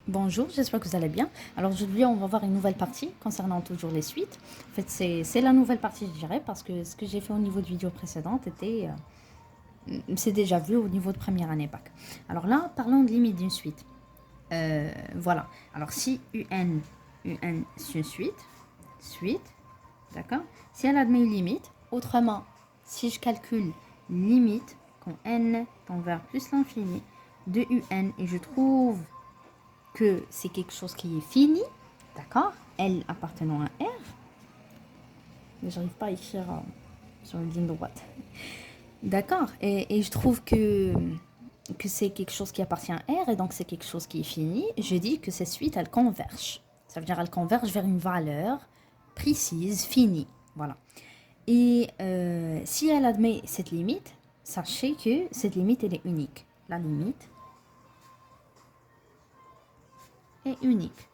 Bonjour, j'espère que vous allez bien. Alors aujourd'hui, on va voir une nouvelle partie concernant toujours les suites. En fait, c'est la nouvelle partie, je dirais, parce que ce que j'ai fait au niveau de vidéo précédente était, c'est déjà vu au niveau de première année bac. Alors là, parlons de limite d'une suite. Voilà. Alors si UN c'est une suite, d'accord? Si elle admet une limite, autrement, si je calcule limite quand n tend vers plus l'infini de UN et je trouve que c'est quelque chose qui est fini, d'accord? L appartenant à R, mais j'arrive pas à écrire sur une ligne droite. D'accord? Et je trouve que c'est quelque chose qui appartient à R, et donc c'est quelque chose qui est fini. Je dis que ces suites, elles convergent. Ça veut dire qu'elles convergent vers une valeur précise, finie. Voilà. Et si elle admet cette limite, sachez que cette limite, elle est unique. La limite est unique.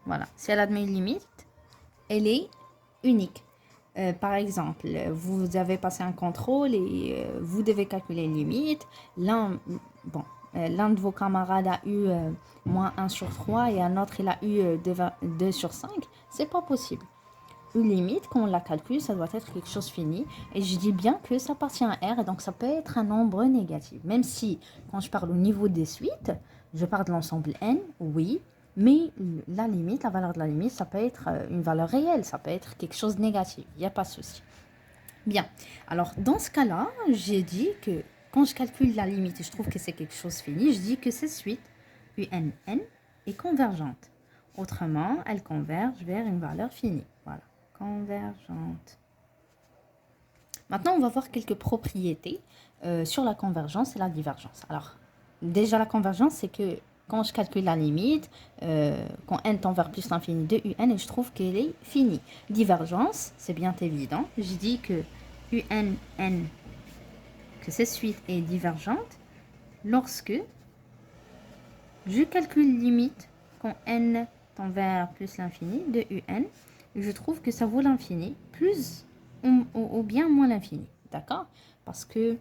Voilà. Si elle admet une limite, elle est unique. Par exemple, vous avez passé un contrôle et vous devez calculer une limite. L'un de vos camarades a eu moins 1 sur 3 et un autre il a eu 2 sur 5. C'est pas possible. Une limite, quand on la calcule, ça doit être quelque chose fini. Et je dis bien que ça appartient à R, et donc ça peut être un nombre négatif. Même si, quand je parle au niveau des suites, je parle de l'ensemble N, oui, mais la limite, la valeur de la limite, ça peut être une valeur réelle, ça peut être quelque chose de négatif, il n'y a pas de souci. Bien, alors dans ce cas-là, j'ai dit que quand je calcule la limite et je trouve que c'est quelque chose fini, je dis que cette suite, UNN, est convergente. Autrement, elle converge vers une valeur finie. Voilà, convergente. Maintenant, on va voir quelques propriétés sur la convergence et la divergence. Alors, déjà la convergence, c'est que quand je calcule la limite, quand n tend vers plus l'infini de un, et je trouve qu'elle est finie. Divergence, c'est bien évident. Je dis que UNN, que cette suite est divergente lorsque je calcule limite quand n tend vers plus l'infini de un, et je trouve que ça vaut l'infini plus ou bien moins l'infini. D'accord? Parce que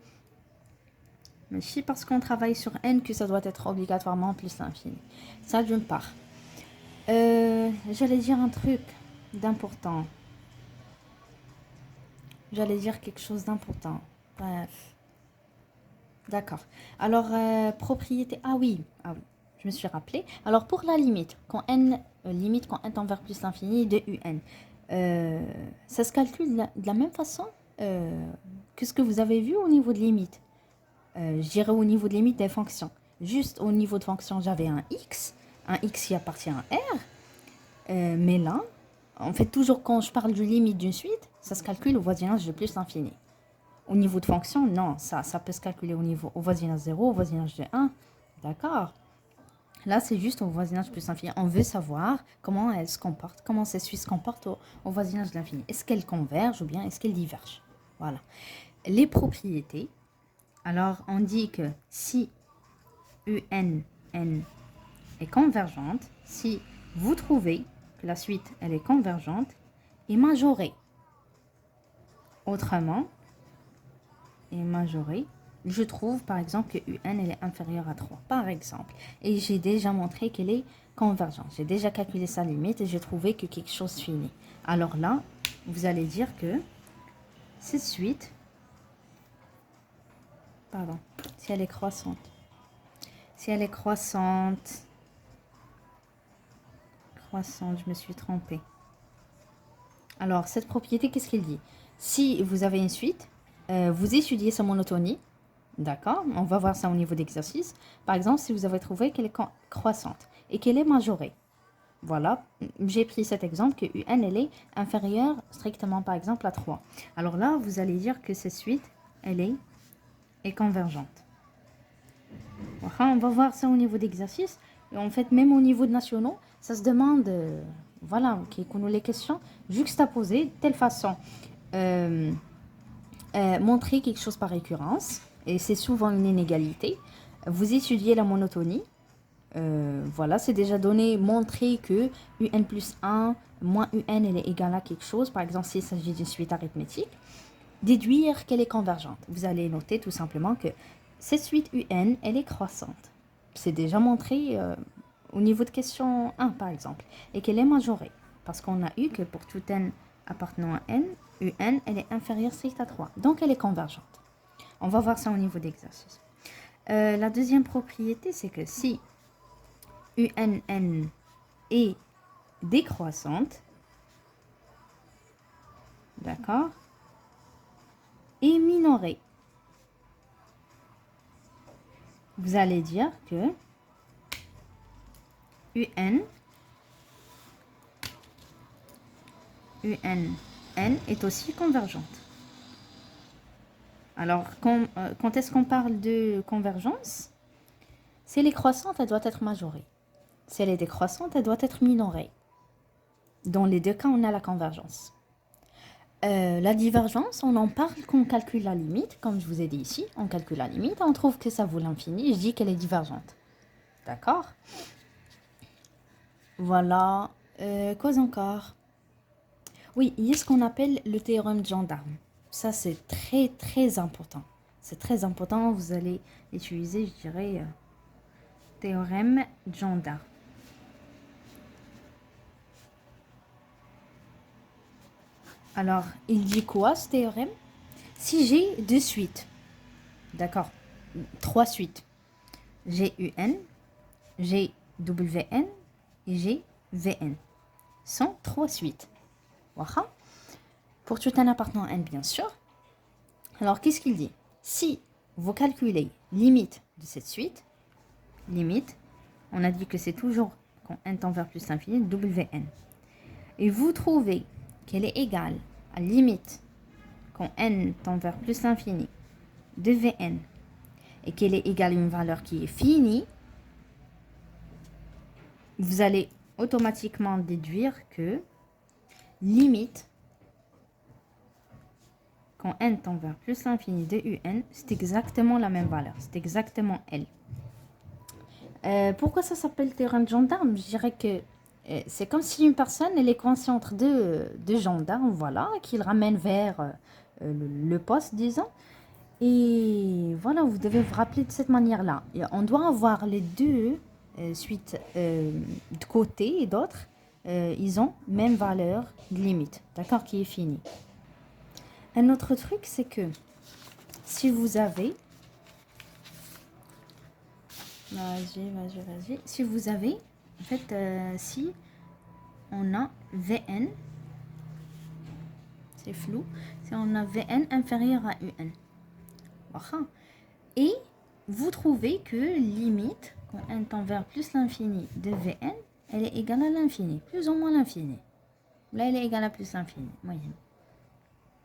mais si parce qu'on travaille sur n que ça doit être obligatoirement plus l'infini. Ça d'une part. J'allais dire un truc d'important. J'allais dire quelque chose d'important. Bref. D'accord. Alors, propriété. Ah oui. Ah oui. Je me suis rappelé. Alors, pour la limite, quand n tend vers plus l'infini de un, ça se calcule de la même façon que ce que vous avez vu au niveau de limite. Je dirais au niveau de limite des fonctions. Juste au niveau de fonction, j'avais un x qui appartient à R. Mais là, en fait, toujours quand je parle de limite d'une suite, ça se calcule au voisinage de plus l'infini. Au niveau de fonction, non, ça peut se calculer au voisinage 0, au voisinage de 1. D'accord? Là, c'est juste au voisinage plus infini. On veut savoir comment elle se comporte, comment ces suites se comportent au voisinage de l'infini. Est-ce qu'elles convergent ou bien est-ce qu'elles divergent? Voilà. Les propriétés. Alors, on dit que si UNN est convergente, si vous trouvez que la suite elle est convergente et majorée. Autrement, est majorée, je trouve par exemple que UN elle est inférieure à 3, par exemple. Et j'ai déjà montré qu'elle est convergente. J'ai déjà calculé sa limite et j'ai trouvé que quelque chose finit. Alors là, vous allez dire que cette suite, pardon, si elle est croissante, si elle est croissante, je me suis trompée. Alors, cette propriété, qu'est-ce qu'elle dit? Si vous avez une suite, vous étudiez sa monotonie, d'accord? On va voir ça au niveau d'exercice. Par exemple, si vous avez trouvé qu'elle est croissante et qu'elle est majorée. Voilà, j'ai pris cet exemple que UN, elle est inférieure strictement, par exemple, à 3. Alors là, vous allez dire que cette suite, elle est convergente. Enfin, on va voir ça au niveau d'exercice. Et en fait, même au niveau de nationaux, ça se demande, voilà, qu'on nous les questions juxtaposées de telle façon. Montrer quelque chose par récurrence, et c'est souvent une inégalité. Vous étudiez la monotonie. Voilà, c'est déjà donné, montrer que UN plus 1 moins UN, elle est égale à quelque chose. Par exemple, s'il s'agit d'une suite arithmétique. Déduire qu'elle est convergente. Vous allez noter tout simplement que cette suite UN, elle est croissante. c'est déjà montré au niveau de question 1, par exemple, et qu'elle est majorée. Parce qu'on a eu que pour tout n appartenant à n, un, elle est inférieure strict à 3. Donc, elle est convergente. On va voir ça au niveau d'exercice. La deuxième propriété, c'est que si UNN est décroissante, d'accord, et minorée, vous allez dire que UNN est aussi convergente. Alors, quand est-ce qu'on parle de convergence? Si elle est croissante, elle doit être majorée. Si elle est décroissante, elle doit être minorée. Dans les deux cas, on a la convergence. La divergence, on en parle quand on calcule la limite. Comme je vous ai dit ici, on calcule la limite, on trouve que ça vaut l'infini, je dis qu'elle est divergente. D'accord? Voilà. Quoi encore? Oui, il y a ce qu'on appelle le théorème de gendarme. Ça, c'est très, très important. C'est très important, vous allez utiliser, je dirais, théorème de gendarme. Alors, il dit quoi, ce théorème? Si j'ai deux suites, d'accord, trois suites, j'ai UN, j'ai WN et j'ai VN, sont trois suites. Voilà. Pour tout un appartenant N, bien sûr. Alors, qu'est-ce qu'il dit? Si vous calculez limite de cette suite, limite, on a dit que c'est toujours quand n tend vers plus l'infini, WN. Et vous trouvez qu'elle est égale à limite quand n tend vers plus l'infini de Vn et qu'elle est égale à une valeur qui est finie, vous allez automatiquement déduire que limite quand n tend vers plus l'infini de Un, c'est exactement la même valeur, c'est exactement L. Pourquoi ça s'appelle théorème de gendarme? Je dirais que c'est comme si une personne, elle est coincée entre deux gendarmes, voilà, qui le ramènent vers le poste, disons. Et voilà, vous devez vous rappeler de cette manière-là. On doit avoir les deux suites de côté et d'autres. Ils ont même valeur de limite, d'accord, qui est finie. Un autre truc, c'est que si vous avez... Vas-y. Si vous avez, en fait, si on a Vn, c'est flou, si on a Vn inférieur à Un. Voilà. Et vous trouvez que limite, quand n tend vers plus l'infini de Vn, elle est égale à l'infini, plus ou moins l'infini. Là, elle est égale à plus l'infini, moyenne.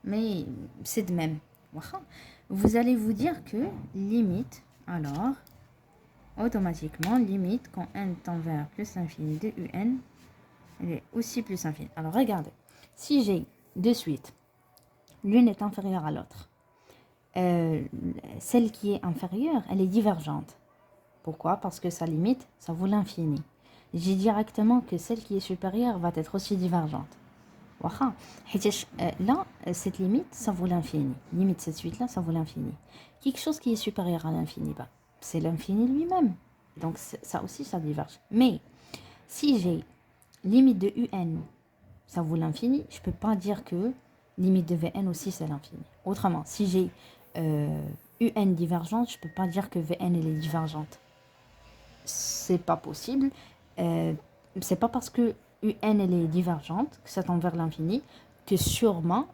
Mais c'est de même. Voilà. Vous allez vous dire que limite, alors, automatiquement, limite, quand n tend vers plus l'infini de Un, elle est aussi plus infinie. Alors, regardez. Si j'ai deux suites, l'une est inférieure à l'autre. Celle qui est inférieure, elle est divergente. Pourquoi? Parce que sa limite, ça vaut l'infini. J'ai directement que celle qui est supérieure va être aussi divergente. Voilà. Là, cette limite, ça vaut l'infini. Limite, cette suite-là, ça vaut l'infini. Quelque chose qui est supérieur à l'infini, bah, c'est l'infini lui-même. Donc, ça aussi, ça diverge. Mais, si j'ai limite de Un, ça vaut l'infini, je ne peux pas dire que limite de Vn aussi, c'est l'infini. Autrement, si j'ai Un divergente, je ne peux pas dire que Vn, elle est divergente. C'est pas possible. C'est pas parce que Un, elle est divergente, que ça tend vers l'infini, que sûrement,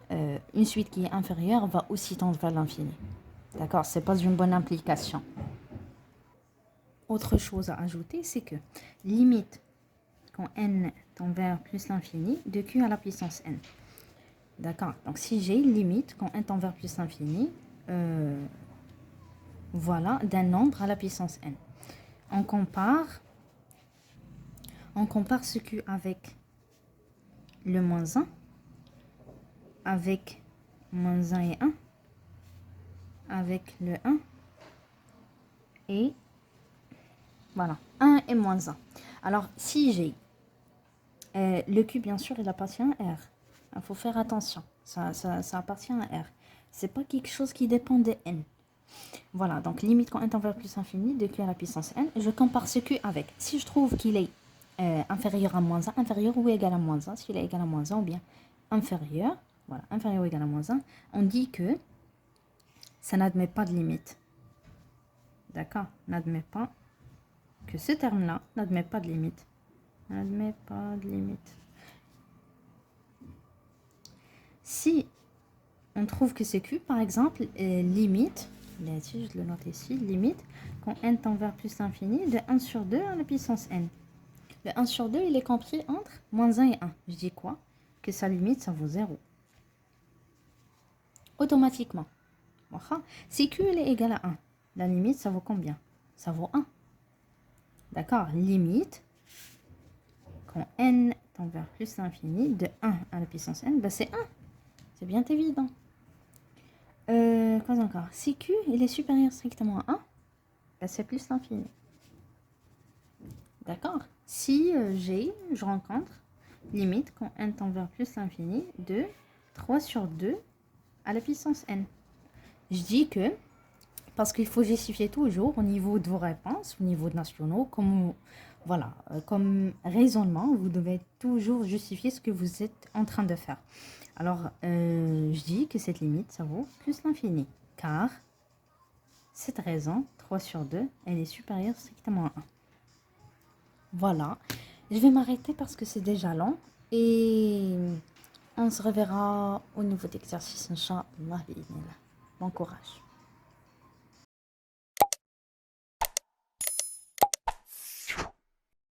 une suite qui est inférieure va aussi tendre vers l'infini. D'accord? C'est pas une bonne implication. Autre chose à ajouter, c'est que limite quand n tend vers plus l'infini de q à la puissance n. D'accord? Donc, si j'ai limite quand n tend vers plus l'infini, voilà, d'un nombre à la puissance n. On compare ce q avec le moins 1, avec moins 1 et 1, avec le 1, et voilà, 1 et moins 1. Alors, si j'ai le q, bien sûr, il appartient à R. Il faut faire attention. Ça appartient à R. C'est pas quelque chose qui dépend de n. Voilà, donc limite quand n tend vers plus infini de q à la puissance n. Je compare ce q avec. Si je trouve qu'il est inférieur à moins 1, inférieur ou égal à moins 1, s'il est égal à moins 1 ou bien inférieur, voilà, inférieur ou égal à moins 1, on dit que ça n'admet pas de limite. D'accord? N'admet pas que ce terme-là n'admet pas de limite. N'admet pas de limite. Si on trouve que c'est q, par exemple, limite, ici, je le note ici, limite, quand n tend vers plus l'infini, de 1 sur 2 à la puissance n. Le 1 sur 2, il est compris entre moins 1 et 1. Je dis quoi? Que sa limite, ça vaut 0. Automatiquement. Si q il est égal à 1, la limite, ça vaut combien? Ça vaut 1. D'accord? Limite, quand n tend vers plus l'infini, de 1 à la puissance n, ben c'est 1. C'est bien évident. Quoi encore? Si q il est supérieur strictement à 1, ben c'est plus l'infini. D'accord? Si je rencontre limite quand n tend vers plus l'infini de 3 sur 2 à la puissance n. Je dis que, parce qu'il faut justifier toujours au niveau de vos réponses, au niveau de nationaux, comme, voilà, comme raisonnement, vous devez toujours justifier ce que vous êtes en train de faire. Alors, je dis que cette limite, ça vaut plus l'infini, car cette raison, 3 sur 2, elle est supérieure strictement à 1. Voilà, je vais m'arrêter parce que c'est déjà long et on se reverra au niveau d'exercice, Inch'Allah. Bon courage.